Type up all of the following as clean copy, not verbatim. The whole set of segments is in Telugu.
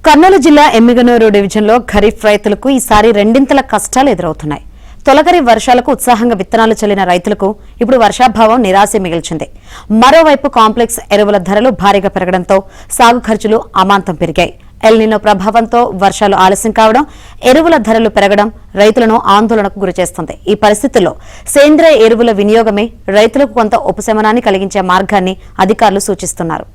కర్నూలు జిల్లా ఎమ్మిగనూరు డివిజన్లో ఖరీఫ్ రైతులకు ఈసారి రెండింతల కష్టాలు ఎదురవుతున్నాయి. తొలకరి వర్షాలకు ఉత్సాహంగా విత్తనాలు చల్లిన రైతులకు ఇప్పుడు వర్షాభావం నిరాశ మిగిల్చింది. మరోవైపు కాంప్లెక్స్ ఎరువుల ధరలు భారీగా పెరగడంతో సాగు ఖర్చులు అమాంతం పెరిగాయి. ఎల్నినో ప్రభావంతో వర్షాలు ఆలస్యం కావడం, ఎరువుల ధరలు పెరగడం రైతులను ఆందోళనకు గురిచేస్తుంది. ఈ పరిస్థితుల్లో సేంద్రియ ఎరువుల వినియోగమే రైతులకు కొంత ఉపశమనాన్ని కలిగించే మార్గాన్ని అధికారులు సూచిస్తున్నారు.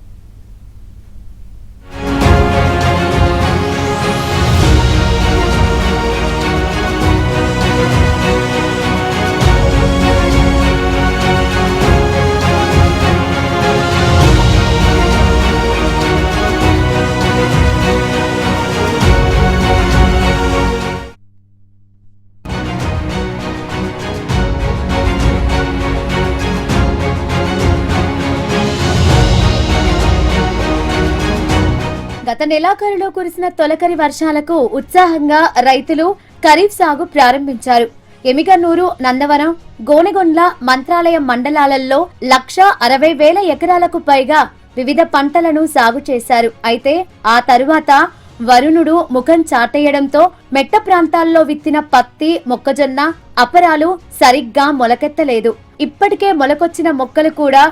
గత నెలాఖరులో కురిసిన తొలకరి వర్షాలకు ఉత్సాహంగా రైతులు ఖరీఫ్ సాగు ప్రారంభించారు. ఎమిగనూరు, నందవరం, గోనెగొండ్ల, మంత్రాలయం మండలాలలో 1,60,000 ఎకరాలకు పైగా వివిధ పంటలను సాగు చేశారు. అయితే ఆ తరువాత వరుణుడు ముఖం చాటేయడంతో మెట్ట ప్రాంతాల్లో విత్తిన పత్తి, మొక్కజొన్న, అపరాలు సరిగ్గా మొలకెత్తలేదు. ఇప్పటికే మొలకొచ్చిన మొక్కలు కూడా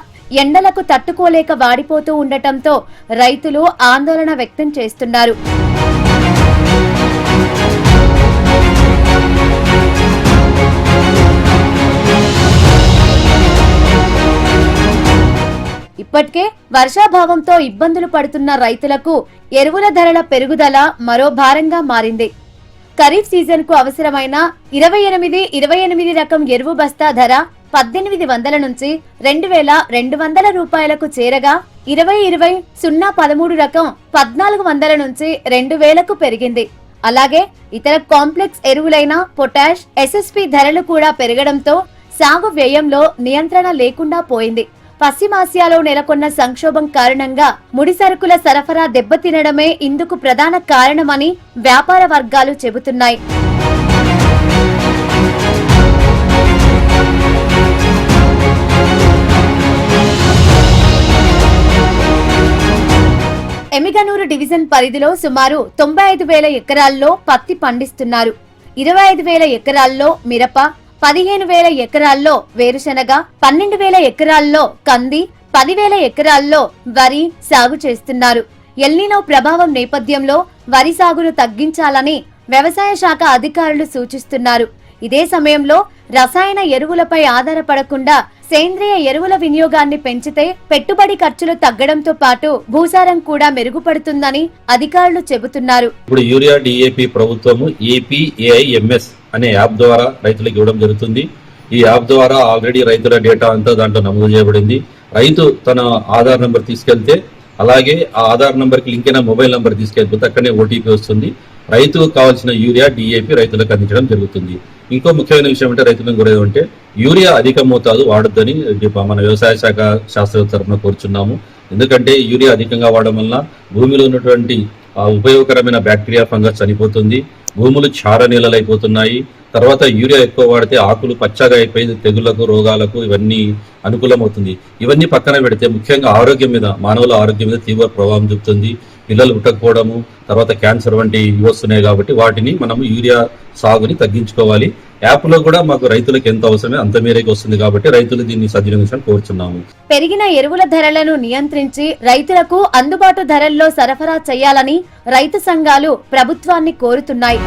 ఎండలకు తట్టుకోలేక వాడిపోతూ ఉండటంతో రైతులు ఆందోళన వ్యక్తం చేస్తున్నారు. ఇప్పటికే వర్షాభావంతో ఇబ్బందులు పడుతున్న రైతులకు ఎరువుల ధరల పెరుగుదల మరో భారంగా మారింది. ఖరీఫ్ సీజన్ కు అవసరమైన 28 రకం ఎరువు బస్తా ధర 1,800 నుంచి 2,200 రూపాయలకు చేరగా 20-20-013 రకం 1,400 నుంచి 2,000కు పెరిగింది. అలాగే ఇతర కాంప్లెక్స్ ఎరువులైన పొటాష్, ఎస్ఎస్పి ధరలు కూడా పెరగడంతో సాగు వ్యయంలో నియంత్రణ లేకుండా పోయింది. పశ్చిమాసియాలో నెలకొన్న సంక్షోభం కారణంగా ముడి సరుకుల సరఫరా దెబ్బతినడమే ఇందుకు ప్రధాన కారణమని వ్యాపార వర్గాలు చెబుతున్నాయి. ఎమిగనూరు డివిజన్ పరిధిలో సుమారు 95,000 ఎకరాల్లో పత్తి పండిస్తున్నారు. 25,000 ఎకరాల్లో మిరప, 15,000 ఎకరాల్లో వేరుశనగ, 12,000 ఎకరాల్లో కంది, 10,000 ఎకరాల్లో వరి సాగు చేస్తున్నారు. ఎల్నినో ప్రభావం నేపథ్యంలో వరి సాగును తగ్గించాలని వ్యవసాయ శాఖ అధికారులు సూచిస్తున్నారు. ఇదే సమయంలో రసాయన ఎరువులపై ఆధారపడకుండా సేంద్రియ ఎరువుల వినియోగాన్ని పెంచితే పెట్టుబడి ఖర్చులు తగ్గడంతో పాటు భూసారం కూడా మెరుగుపడుతుందని అధికారులు చెబుతున్నారు. ఇప్పుడు యూరియా డిఏపి ప్రభుత్వము ఏపీఏఐఎంఎస్ అనే యాప్ ద్వారా రైతులకు ఇవ్వడం జరుగుతుంది. ఈ యాప్ ద్వారా ఆల్రెడీ రైతుల డేటా అంతా దాంట్లో నమోదు చేయబడింది. రైతు తన ఆధార్ నంబర్ తీసుకెళ్తే, అలాగే ఆ ఆధార్ నంబర్ కి లింక్ అయిన మొబైల్ నంబర్ తీసుకెళ్తే అక్కడనే ఓటీపీ వస్తుంది. రైతుకు కావాల్సిన యూరియా డిఏపి రైతులకు అందించడం జరుగుతుంది. ఇంకో ముఖ్యమైన విషయం అంటే రైతులను కూడా ఏమంటే యూరియా అధిక మోతాదు వాడొద్దని మన వ్యవసాయ శాఖ శాస్త్రవేత్త తరఫున కోరుచున్నాము. ఎందుకంటే యూరియా అధికంగా వాడడం వల్ల భూమిలో ఉన్నటువంటి ఉపయోగకరమైన బ్యాక్టీరియా, ఫంగస్ చనిపోతుంది. భూములు క్షార నీళ్ళలు అయిపోతున్నాయి. తర్వాత యూరియా ఎక్కువ వాడితే ఆకులు పచ్చగా అయిపోయి తెగుళ్లకు, రోగాలకు ఇవన్నీ అనుకూలమవుతుంది. ఇవన్నీ పక్కన పెడితే ముఖ్యంగా ఆరోగ్యం మీద, మానవుల ఆరోగ్యం మీద తీవ్ర ప్రభావం చూపుతుంది. పిల్లలు పుట్టకపోవడము, తర్వాత క్యాన్సర్ వంటి ఇవి వస్తున్నాయి. కాబట్టి వాటిని మనం యూరియా సాగుని తగ్గించుకోవాలి. యాప్లో కూడా మాకు రైతులకు ఎంత అవసరమే అంత మేరకు వస్తుంది. కాబట్టి రైతులు దీన్ని సద్వినియోగించాలని కోరుచున్నాము. పెరిగిన ఎరువుల ధరలను నియంత్రించి రైతులకు అందుబాటు ధరల్లో సరఫరా చేయాలని రైతు సంఘాలు ప్రభుత్వాన్ని కోరుతున్నాయి.